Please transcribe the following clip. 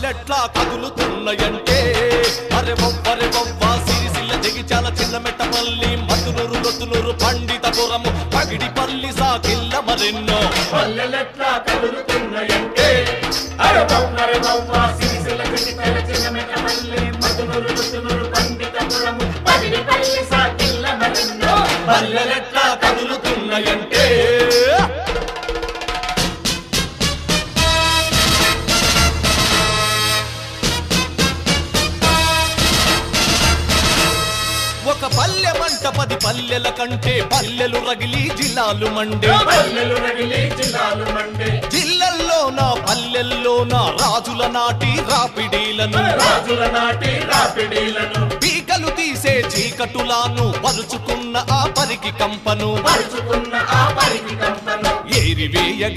పల్లెలెట్లా కదులుతున్నాయంటే అరే వవ్వ సిరిసిల్ల జగిచాల చిన్నమెట్టపల్లి మధునూరు లొత్తునూరు పండితపురము పగిడిపల్లి సాకిల్ల మరెన్నో పల్లెలెట్లా కదులుతున్నాయంటే అరే వవ్వ సిరిసిల్ల జగిచాల చిన్నమెట్టపల్లి మధునూరు లొత్తునూరు పండితపురము పగిడిపల్లి సాకిల్ల మరెన్నో పల్లెలెట్లా కదులుతున్నాయంటే ఒక పల్లె మంట 10 పల్లెల కంటే పల్లెలు రగిలి జిల్లాలు మండే జిల్లల్లోన పల్లెల్లోన రాజుల నాటి రాపిడీలను పీకలు తీసే చీకటులాను పరుచుకున్న ఆ పరికి కంపను ఏరివేయ